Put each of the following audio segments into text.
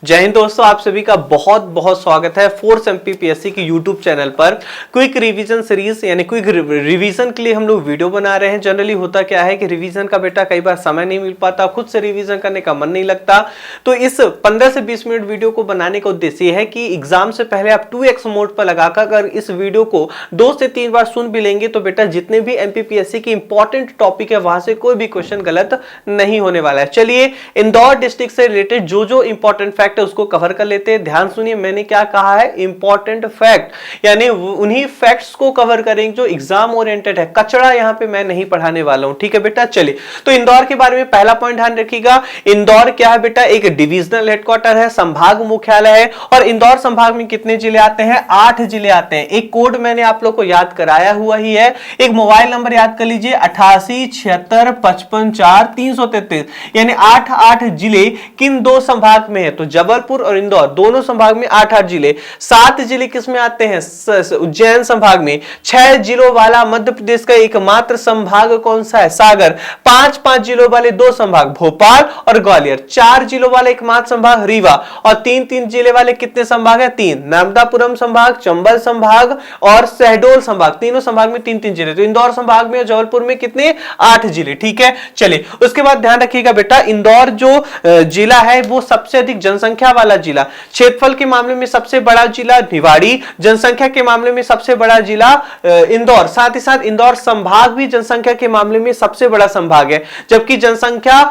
जय हिंद दोस्तों, आप सभी का बहुत बहुत स्वागत है फोर्स एमपीपीएससी की यूट्यूब चैनल पर। क्विक रिवीजन सीरीज यानी क्विक रिवीजन के लिए हम लोग वीडियो बना रहे हैं। जनरली होता क्या है कि रिवीजन का बेटा कई बार समय नहीं मिल पाता, खुद से रिवीजन करने का मन नहीं लगता। तो इस 15 से 20 मिनट वीडियो को बनाने का उद्देश्य है कि एग्जाम से पहले आप 2x मोड पर लगाकर अगर इस वीडियो को 2 से 3 बार सुन भी लेंगे तो बेटा जितने भी एमपीपीएससी की इंपॉर्टेंट टॉपिक है वहां से कोई भी क्वेश्चन गलत नहीं होने वाला है। चलिए इंदौर डिस्ट्रिक्ट से रिलेटेड जो इंपॉर्टेंट फैक्ट है उसको कवर कर लेते हैं। ध्यान सुनिए, मैंने क्या कहा है, इंपॉर्टेंट फैक्ट यानी उन्हीं फैक्ट्स को कवर करेंगे जो एग्जाम ओरिएंटेड है। कचड़ा यहां पे मैं नहीं पढ़ाने वाला हूं, ठीक है बेटा। चलिए तो इंदौर के बारे में पहला पॉइंट ध्यान रखिएगा। इंदौर क्या है बेटा, एक डिविजनल हेडक्वार्टर है, संभाग मुख्यालय है। और इंदौर संभाग में कितने जिले आते हैं? 8 जिले आते हैं। एक कोड मैंने आप लोग को याद कराया हुआ ही है, एक मोबाइल नंबर याद कर लीजिए 8876554333 यानी 8 जिले किन दो संभाग में है? तो जबलपुर और इंदौर दोनों संभाग में 8 जिले। 7 जिले किस में आते हैं? उज्जैन संभाग में। 6 जिलों वाला मध्य प्रदेश का एकमात्र संभाग कौन सा है? सागर। 5 जिलों वाले 2 संभाग, भोपाल और ग्वालियर। 4 जिलों वाले एकमात्र संभाग रीवा। और 3 जिले वाले कितने संभाग है? 3, नर्मदापुरम संभाग, चंबल संभाग और शहडोल संभाग। तीनों संभाग में 3 जिले। तो इंदौर संभाग में और जबलपुर में कितने? 8 जिले, ठीक है। चलिए उसके बाद ध्यान रखिएगा बेटा, इंदौर जो जिला है वो सबसे अधिक जनसंख्या वाला जिला। क्षेत्रफल के मामले में सबसे बड़ा जिला निवाड़ी, जनसंख्या के मामले में सबसे बड़ा जिला इंदौर। साथ ही साथ इंदौर संभाग भी जनसंख्या के मामले में सबसे बड़ा संभाग है, जबकि जनसंख्या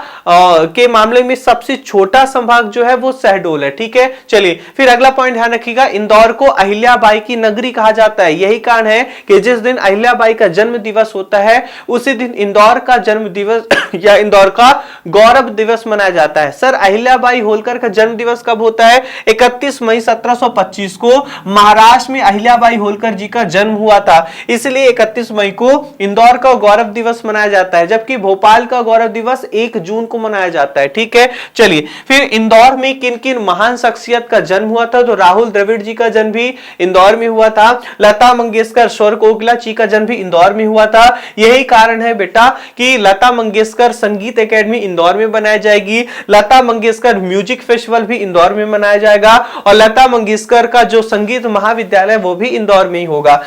के मामले में सबसे छोटा संभाग जो है वो शहडोल है, ठीक है। चलिए फिर अगला पॉइंट ध्यान रखिएगा, इंदौर को अहिल्याबाई की नगरी कहा जाता है। यही कारण है कि जिस दिन अहिल्याबाई का जन्म दिवस होता है उसी दिन इंदौर का जन्म दिवस या इंदौर का गौरव दिवस मनाया जाता है। सर अहिल्याबाई होलकर का जन्म दिवस कब होता है? 31 मई 1725 को महाराष्ट्र में अहिल्याबाई होलकर जी का जन्म हुआ था, इसलिए 31 मई को इंदौर का गौरव दिवस मनाया जाता है, जबकि भोपाल का गौरव दिवस 1 जून को मनाया जाता है, ठीक है। चलिए फिर इंदौर में किन किन महान शख्सियत का जन्म हुआ था? तो राहुल द्रविड़ जी का जन्म भी इंदौर में हुआ था। लता मंगेशकर, स्वर कोकिला जी का जन्म भी इंदौर में हुआ था। यही कारण है बेटा कि लता मंगेशकर संगीत एकेडमी इंदौर में बनाई जाएगी, लता मंगेशकर म्यूजिक फेस्टिवल भी इंदौर में मनाया जाएगा और लता मंगेशकर का जो संगीत महाविद्यालय वो भी इंदौर में ही होगा।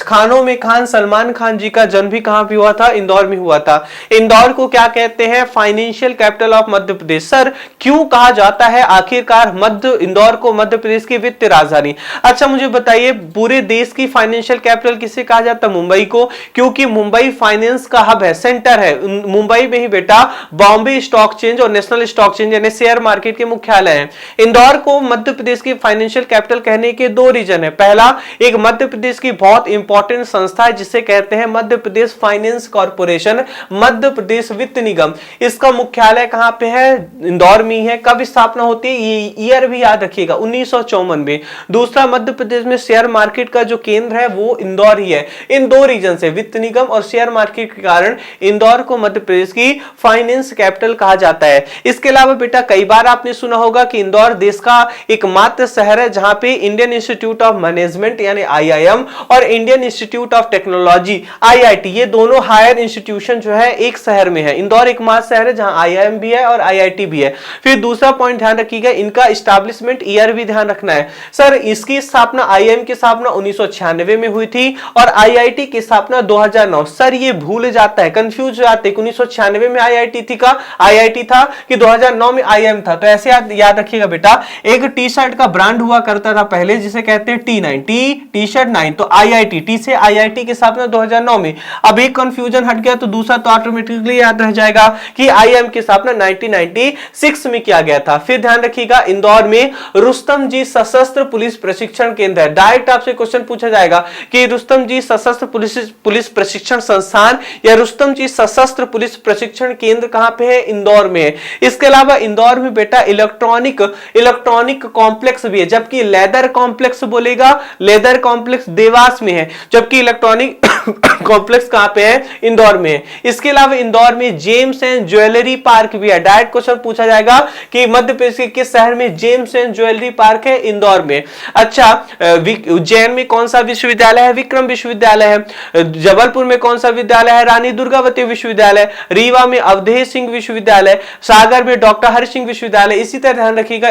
खानों में खान सलमान खान जी का जन्म भी कहां पे हुआ था? इंदौर में हुआ था। इंदौर को क्या कहते हैं? Financial capital of Madhya Pradesh. Sir क्यों कहा जाता है आखिरकार इंदौर को मध्य प्रदेश की वित्तीय राजधानी? अच्छा मुझे बताइए, पूरे देश की फाइनेंशियल कैपिटल किसे कहा जाता है? मुंबई को, क्योंकि मुंबई फाइनेंस का हब है, सेंटर है। मुंबई में ही बेटा बॉम्बे स्टॉक चेंज और नेशनल स्टॉक चेंज यानी शेयर मार्केट के मुख्यालय हैं। इंदौर को मध्य प्रदेश की फाइनेंशियल कैपिटल कहने के 2 रीजन है। पहला, एक मध्य प्रदेश की बहुत इंपॉर्टेंट संस्था है जिसे कहते हैं मध्य प्रदेश फाइनेंस कॉर्पोरेशन, मध्य प्रदेश वित्त निगम। इसका मुख्यालय कहां पे है? इंदौर में ही है। कब स्थापना होती है? ये ईयर भी याद रखिएगा, 1954 में। दूसरा, मध्य प्रदेश में शेयर मार्केट का जो केंद्र है वो इंदौर ही है। इन 2 रीजन से, वित्त निगम और शेयर मार्केट के कारण इंदौर को मध्य प्रदेश की फाइनेंस कैपिटल कहा जाता है। इसके अलावा बेटा कई बार आपने सुना होगा कि इंदौर देश का एकमात्र शहर है जहां पे इंडियन इंस्टीट्यूट ऑफ मैनेजमेंट यानी आईआईएम और Indian institute of technology IIT, ये दोनों हायर इंस्टीट्यूशन जो है एक शहर में है। इंदौर एकमात्र शहर है जहां आईआईएम भी है और आईआईटी भी है। फिर दूसरा पॉइंट ध्यान रखिएगा, इनका एस्टैब्लिशमेंट ईयर भी ध्यान रखना है। सर इसकी स्थापना, आईआईएम की स्थापना 1996 में हुई थी और आईआईटी की स्थापना 2009। सर ये भूल जाता है, कंफ्यूज हो जाते हैं, 1996 में आईआईटी था कि 2009 में आईआईएम था। तो ऐसे याद रखिएगा बेटा, एक टी शर्ट का ब्रांड हुआ करता था पहले जिसे कहते हैं T9, टी शर्ट 9, तो आईआईटी, टी से आईआईटी की स्थापना 2009 में। अब एक कंफ्यूजन हट गया तो दूसरा तो ऑटोमेटिकली याद रह जाएगा कि आईआईएम की स्थापना 1996 में किया गया था। फिर ध्यान रखिएगा, इंदौर में रुस्तम जी सशस्त्र पुलिस प्रशिक्षण केंद्र है। डायरेक्ट आपसे क्वेश्चन पूछा जाएगा कि रुस्तम जी सशस्त्र पुलिस प्रशिक्षण संस्थान या रुस्तम जी सशस्त्र पुलिस प्रशिक्षण केंद्र कहां पे है? इंदौर में है। इसके अलावा इंदौर में बेटा इलेक्ट्रॉनिक कॉम्प्लेक्स भी है, जबकि लेदर कॉम्प्लेक्स बोलेगा, लेदर कॉम्प्लेक्स देवास में है, जबकि इलेक्ट्रॉनिक कॉम्प्लेक्स कहां पे है? इंदौर में है। इसके अलावा इंदौर में जेम्स एंड ज्वेलरी पार्क भी है। डायरेक्ट क्वेश्चन पूछा जाएगा कि मध्य प्रदेश के किस शहर में जेम्स एंड ज्वेलरी पार्क है? इंदौर में। अच्छा उज्जैन में कौन सा विश्वविद्यालय है? विक्रम विश्वविद्यालय है। जबलपुर में कौन सा विद्यालय है? रानी दुर्गावती विश्वविद्यालय। रीवा में अवधेश सिंह विश्वविद्यालय। सागर में डॉक्टर हरि सिंह विश्वविद्यालय। इसी तरह ध्यान रखिएगा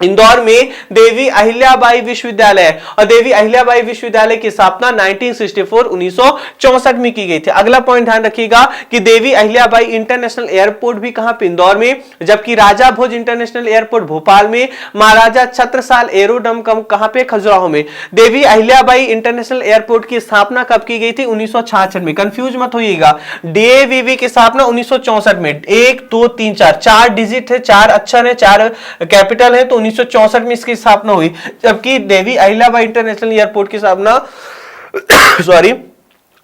इंदौर में देवी अहिल्याबाई विश्वविद्यालय, और देवी अहिल्याबाई विश्वविद्यालय की स्थापना 1964 में की गई थी। अगला पॉइंट ध्यान रखिएगा कि देवी अहिल्याबाई इंटरनेशनल एयरपोर्ट भी कहां पे, इंदौर में, जबकि राजा भोज इंटरनेशनल एयरपोर्ट भोपाल में, महाराजा छत्रसाल एरोड्रम कहां पे, खजुराहो में। देवी अहिल्याबाई इंटरनेशनल एयरपोर्ट की स्थापना कब की गई थी? 1966 में। कंफ्यूज मत होइएगा, डीएवीवी की स्थापना 1964 में। 1 2 3 4 डिजिट है, 4 अक्षर है, 4 कैपिटल है, तो 1964 में इसकी स्थापना हुई। जबकि देवी अहिल्याबाई इंटरनेशनल एयरपोर्ट की स्थापना सॉरी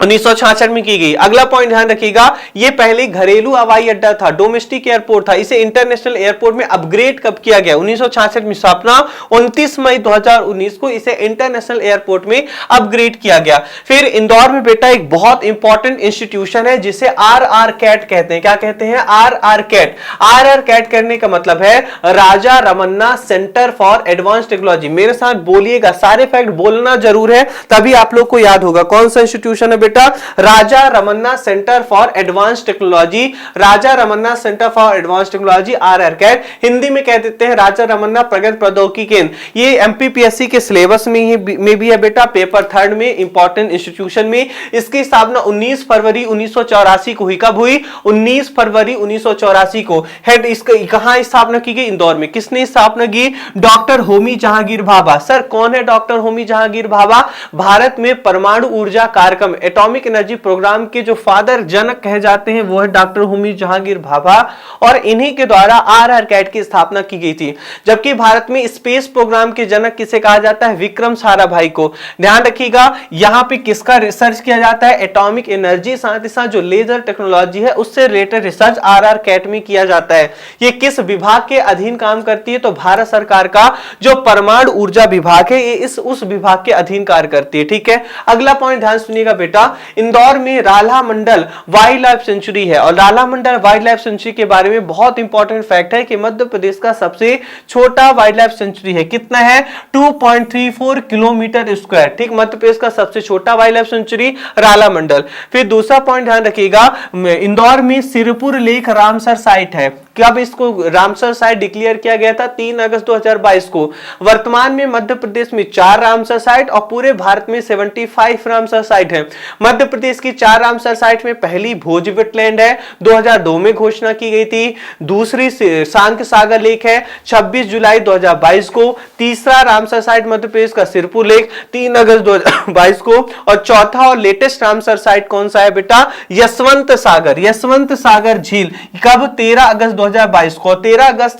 1966 में की गई। अगला पॉइंट ध्यान रखिएगा, ये पहले घरेलू हवाई अड्डा था, डोमेस्टिक एयरपोर्ट था, इसे इंटरनेशनल एयरपोर्ट में अपग्रेड कब किया गया? 1966 में स्थापना, 29 मई 2019 को इसे इंटरनेशनल एयरपोर्ट में अपग्रेड किया गया। फिर इंदौर में बेटा एक बहुत इंपॉर्टेंट इंस्टीट्यूशन है जिसे आरआर कैट कहते हैं। क्या कहते हैं? RR cat. आरआर कैट करने का मतलब है Raja Ramanna centre for advance technology. मेरे साथ बोलिएगा, सारे फैक्ट बोलना जरूर है, तभी आप लोग को याद होगा। कौन सा इंस्टीट्यूशन है? Raja Ramanna centre for advance technology, Raja Ramanna centre for advance technology, RR CAT. Hindi में कह देते हैं राजा रमन्ना प्रगत प्रौद्योगिकी केंद्र। ये एमपीपीएससी के सिलेबस में भी है बेटा, पेपर 3 में, इंपॉर्टेंट इंस्टीट्यूशन में। इसकी स्थापना 19 फरवरी 1984 को हुई। कब हुई? 19 फरवरी 1984 को। हेड इसका कहां स्थापना की गई? इंदौर में। किसने स्थापना की? डॉक्टर होमी जहांगीर भाभा। सर कौन है डॉक्टर होमी जहांगीर भाभा? भारत में परमाणु ऊर्जा कार्यक्रम, एटॉमिक एनर्जी प्रोग्राम के जो फादर जनक कहे जाते हैं वो है डॉक्टर होमी जहांगीर भाभा, और इन्हीं के द्वारा आरआर कैट की स्थापना की गई थी। जबकि भारत में स्पेस प्रोग्राम के जनक किसे कहा जाता है? विक्रम साराभाई को। ध्यान रखिएगा, यहां पे किसका रिसर्च किया जाता है? एटॉमिक एनर्जी, साथ ही साथ जो लेजर टेक्नोलॉजी है उससे रिलेटेड रिसर्च आरआर कैट में किया जाता है। ये किस विभाग के अधीन काम करती है? तो भारत सरकार का जो परमाणु ऊर्जा विभाग है, ये उस विभाग के अधीन कार्य करती है। ठीक है, अगला पॉइंट ध्यान सुनिएगा बेटा, इंदौर में राला मंडल वाइल्ड लाइफ सेंचुरी है, और राला मंडल वाइल्ड लाइफ सेंचुरी के बारे में बहुत इंपॉर्टेंट फैक्ट है कि मध्य प्रदेश का सबसे छोटा वाइल्ड लाइफ सेंचुरी है। कितना है? 2.34 किलोमीटर स्क्वायर। ठीक, मध्य प्रदेश का सबसे छोटा वाइल्ड लाइफ सेंचुरी राला मंडल। फिर दूसरा पॉइंट ध्यान रखिएगा, इंदौर में सिरपुर लेक रामसर साइट है। कब इसको रामसर साइट डिक्लेयर किया गया था? 3 अगस्त 2022 को। वर्तमान में मध्य प्रदेश में 4 रामसर साइट और पूरे भारत में 75 रामसर साइट है। मध्य प्रदेश की 4 रामसर साइट में पहली भोज वेटलैंड है, 2002 में घोषणा की गई थी। दूसरी शांत सागर लेक है, 26 जुलाई 2022 को। तीसरा रामसर साइट मध्य प्रदेश का सिरपुर लेक, 3 अगस्त 2022 को। और चौथा और लेटेस्ट रामसर साइट कौन सा है बेटा? यशवंत सागर, यशवंत सागर झील। कब? 13 अगस्त 2022 को। 13 अगस्त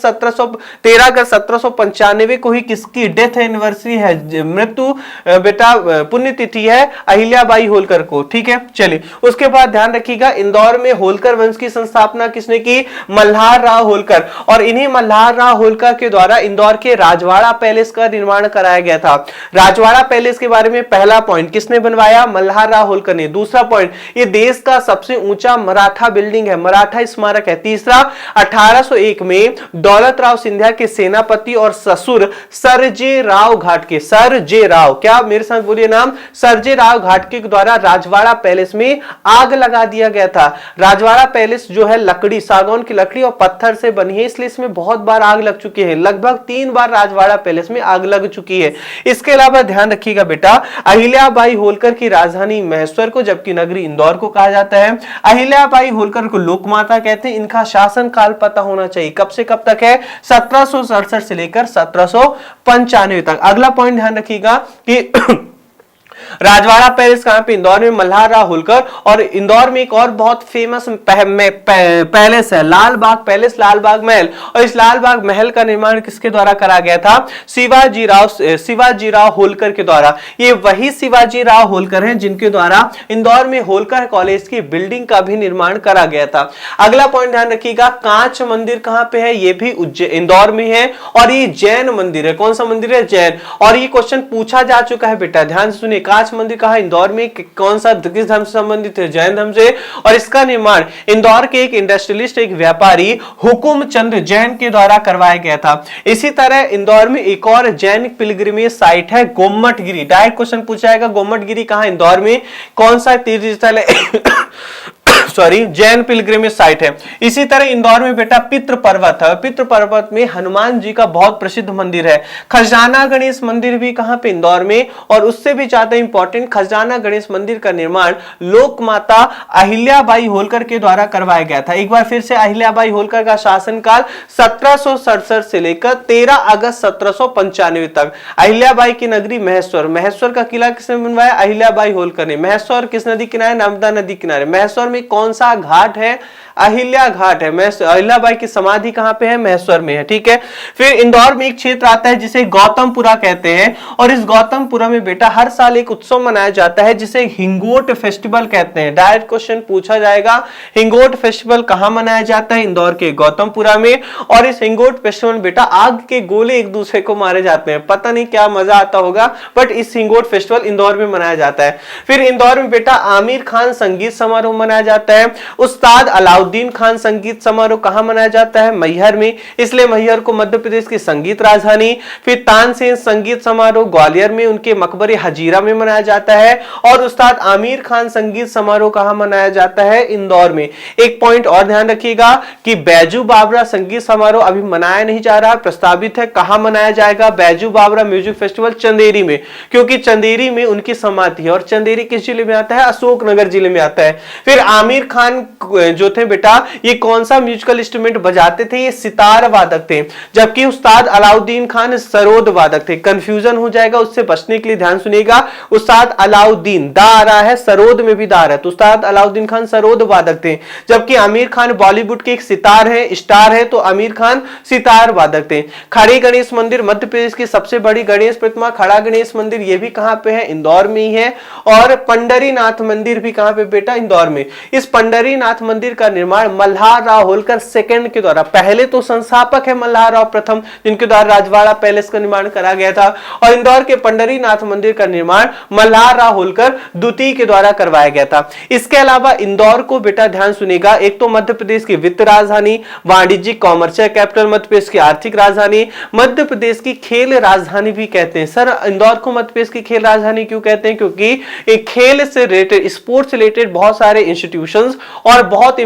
1795 को ही किसकी डेथ एनिवर्सरी है, मृत्यु बेटा पुण्यतिथि है अहिल्याबाई होलकर को। ठीक है, चलिए उसके बाद ध्यान रखिएगा, इंदौर में होलकर वंश की संस्थापना किसने की? मल्हार राव होलकर। और इन्हीं मल्हार राव होलकर के द्वारा इंदौर के राजवाड़ा पैलेस का निर्माण कराया गया था। राजवाड़ा पैलेस के बारे में पहला पॉइंट किसने बनवाया? मल्हार राव होलकर ने। दूसरा पॉइंट, ये देश का सबसे ऊंचा मराठा बिल्डिंग है, मराठा स्मारक है। तीसरा, 1801 में दौलत राव सिंधिया के सेनापति और ससुर सरजे राव घाटके, सरजे राव, क्या मेरे साथ बोलिए नाम, सरजे राव घाटके के द्वारा राजवाड़ा पैलेस में आग लगा दिया गया था। राजवाड़ा पैलेस जो है लकड़ी, सागौन की लकड़ी और पत्थर से बनी है, इसलिए इसमें बहुत बार आग लग चुकी है। लगभग 3 बार राजवाड़ा पैलेस में आग लग चुकी है। इसके अलावा ध्यान रखिएगा बेटा, अहिल्याबाई होलकर की राजधानी महेश्वर को, जबकि नगरी इंदौर को कहा जाता है। अहिल्याबाई होलकर को लोकमाता कहते हैं। इनका शासन काल पता होना चाहिए, कब से कब तक है? 1767 से लेकर 1795 तक। अगला पॉइंट ध्यान रखिएगा कि राजवाड़ा पैलेस कहां पे? इंदौर में, मल्हार राव होलकर। और इंदौर में एक और बहुत फेमस पैलेस है, लाल बाग पैलेस, लाल बाग महल। और इस लाल बाग महल का निर्माण किसके द्वारा करा गया था? शिवाजी राव होलकर के द्वारा। ये वही शिवाजी राव होलकर हैं जिनके द्वारा इंदौर में होलकर कॉलेज की बिल्डिंग का भी निर्माण करा गया था। अगला पॉइंट ध्यान रखिएगा, कांच मंदिर कहां पे है? ये भी इंदौर में है, और ये जैन मंदिर है। कौन सा मंदिर है? जैन। और ये क्वेश्चन पूछा जा चुका है बेटा, ध्यान से सुनिए। कांच मंदिर कहा? इंदौर में। कौन सा, किस धर्म से संबंधित है? जैन धर्म से। और इसका निर्माण इंदौर के एक इंडस्ट्रियलिस्ट, एक व्यापारी हुकुम चंद जैन के द्वारा करवाया गया था। इसी तरह इंदौर में एक और जैन पिलग्रिमेज साइट है, गोमटगिरी। डायरेक्ट क्वेश्चन पूछा जाएगा, गोमटगिरी कहां? इंदौर में। कौन सा तीर्थ स्थल है? सॉरी जैन पिलग्रिमेज साइट है। इसी तरह इंदौर में बेटा पितृ पर्वत है, पितृ पर्वत में हनुमान जी का बहुत प्रसिद्ध मंदिर है। खजाना गणेश मंदिर भी कहां पे, इंदौर में। और उससे भी ज्यादा इंपॉर्टेंट, खजाना गणेश मंदिर का निर्माण लोक माता अहिल्याबाई होलकर के द्वारा करवाया गया था। एक बार फिर से अहिल्याबाई होलकर का शासनकाल 1767 से लेकर 13 अगस्त 1795 तक। अहिल्याबाई की नगरी महेश्वर, महेश्वर का किला किसने बनवाया, अहिल्याबाई होलकर ने। महेश्वर किस नदी किनारे, नर्मदा नदी किनारे। महेश्वर में कौन सा घाट है, अहिल्या घाट है। अहिल्याबाई की समाधि कहां पे है, महेश्वर में है, ठीक है। फिर इंदौर में एक क्षेत्र आता है जिसे गौतमपुरा कहते हैं, और इस गौतमपुरा में बेटा हर साल एक उत्सव मनाया जाता है जिसे हिंगोट फेस्टिवल कहते हैं। डायरेक्ट क्वेश्चन पूछा जाएगा, हिंगोट फेस्टिवल कहां मनाया जाता है, इंदौर के गौतमपुरा में। और इस हिंगोट फेस्टिवल में बेटा आग के गोले एक दूसरे को मारे जाते हैं, पता नहीं क्या मजा आता होगा, बट इस हिंगोट फेस्टिवल इंदौर में मनाया जाता है। फिर इंदौर में बेटा आमिर खान संगीत समारोह मनाया जाता है। उस्ताद अलाउद्दीन खान संगीत समारोह कहां मनाया जाता है, मैहर में, इसलिए मैहर को मध्य प्रदेश की संगीत राजधानी। फिर तानसेन संगीत समारोह ग्वालियर में, उनके मकबरे हजीरा में मनाया जाता है। और उस्ताद आमिर खान संगीत समारोह कहां मनाया जाता है, इंदौर में। एक पॉइंट और ध्यान रखिएगा कि बैजू बावरा संगीत समारोह अभी मनाया नहीं जा रहा, प्रस्तावित है। कहां मनाया जाएगा, बैजू बावरा म्यूजिक फेस्टिवल चंदेरी में, क्योंकि चंदेरी में उनकी समाधि है। और चंदेरी किस जिले में आता है, अशोकनगर जिले में आता है। फिर आमिर खान जो थे बेटा, ये कौन सा म्यूजिकल इंस्ट्रूमेंट बजाते थे, ये सितार वादक थे, जबकि उस्ताद अलाउद्दीन खान सरोद वादक थे। कंफ्यूजन हो जाएगा, उससे बचने के लिए ध्यान सुनिएगा। उस्ताद अलाउद्दीन दा आ रहा है, सरोद में भी दा है, तो उस्ताद अलाउद्दीन खान सरोद वादक थे, जबकि आमिर खान बॉलीवुड के एक सितार है, स्टार है, तो आमिर खान सितार वादक थे। खड़ी गणेश मंदिर मध्य प्रदेश की सबसे बड़ी गणेश प्रतिमा, खड़ा गणेश मंदिर, ये भी कहां पे है, इंदौर में ही है। और पंडरीनाथ मंदिर भी कहां पे बेटा, इंदौर में। इस पंडरीनाथ मंदिर का निर्माण मल्हार राव होलकर सेकंड के द्वारा, पहले तो संस्थापक है मल्हार राव प्रथम, जिनके द्वारा राजवाड़ा पैलेस का निर्माण करा गया था। और इंदौर के पंडरीनाथ मंदिर का निर्माण मल्हार राव होलकर द्वितीय के द्वारा करवाया गया था। इसके अलावा इंदौर को बेटा ध्यान सुनिएगा, एक तो मध्य प्रदेश की वित्त राजधानी, वाणिज्यिक कॉमर्शियल कैपिटल, मध्य प्रदेश की आर्थिक राजधानी, मध्य प्रदेश की खेल राजधानी भी कहते हैं। सर इंदौर को मध्य प्रदेश की खेल राजधानी क्यों कहते हैं, क्योंकि एक खेल से रिलेटेड, स्पोर्ट्स रिलेटेड बहुत सारे इंस्टीट्यूशंस और बहुत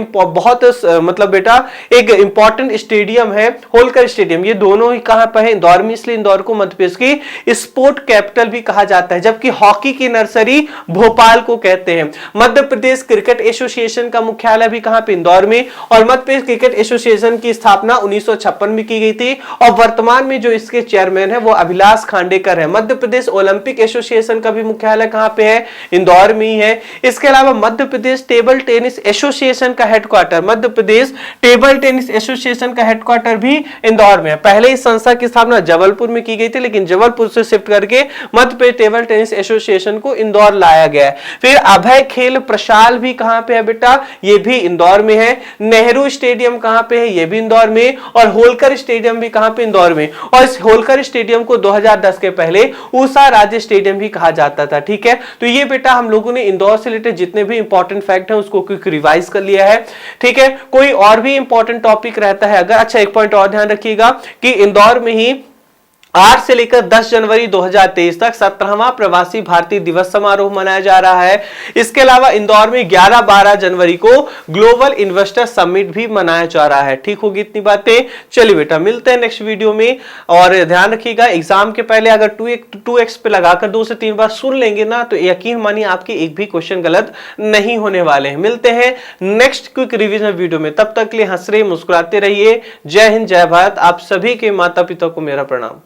मतलब बेटा एक इंपॉर्टेंट स्टेडियम है, होलकर स्टेडियम, ये दोनों ही कहां पर है, इंदौर में, इसलिए इंदौर को मध्य प्रदेश की स्पोर्ट कैपिटल भी कहा जाता है। जबकि हॉकी की नर्सरी भोपाल को कहते हैं। मध्य प्रदेश क्रिकेट एसोसिएशन का मुख्यालय भी कहां पे, इंदौर में। और मध्य प्रदेश क्रिकेट एसोसिएशन की स्थापना 1956 में की गई थी, और वर्तमान में जो इसके चेयरमैन है वो अभिलाष खांडेकर है। मध्य प्रदेश ओलंपिक एसोसिएशन का भी मुख्यालय कहां पे है, इंदौर में ही है। इसके अलावा Madhya Pradesh table tennis association का headquarter, Madhya Pradesh table tennis association का हेडक्वार्टर भी इंदौर में है। पहले इस संस्था की स्थापना जबलपुर में की गई थी, लेकिन जबलपुर से शिफ्ट करके Madhya Pradesh table tennis association को इंदौर लाया गया है। फिर अभय खेल प्रशाल भी कहां पे है बेटा, ये भी इंदौर में है। नेहरू स्टेडियम कहां पे है, ये भी इंदौर में। और होलकर स्टेडियम भी कहां पे, इंदौर में। और इस होलकर स्टेडियम को 2010 के पहले ऊषा राज्य स्टेडियम भी कहा जाता था, ठीक है। तो ये बेटा हम लोगों ने इंदौर से रिलेटेड जितने भी इंपॉर्टेंट फैक्ट हैं उसको क्विक रिवाइज कर लिया है, ठीक है। कोई और भी इंपॉर्टेंट टॉपिक रहता है अगर, अच्छा एक पॉइंट और ध्यान रखिएगा कि इंदौर में ही 8 से लेकर 10 जनवरी 2023 तक 17वां प्रवासी भारतीय दिवस समारोह मनाया जा रहा है। इसके अलावा इंदौर में 11-12 जनवरी को ग्लोबल इन्वेस्टर समिट भी मनाया जा रहा है। ठीक होगी इतनी बातें। चलिए बेटा मिलते हैं नेक्स्ट वीडियो में, और ध्यान रखिएगा एग्जाम के पहले अगर 2x पे लगाकर 2 से 3 बार सुन लेंगे ना, तो यकीन मानिए आपके एक भी क्वेश्चन गलत नहीं होने वाले हैं। मिलते हैं नेक्स्ट क्विक रिवीजन वीडियो में, तब तक के लिए हंस रहे मुस्कुराते रहिए। जय हिंद, जय भारत। आप सभी के माता पिता को मेरा प्रणाम।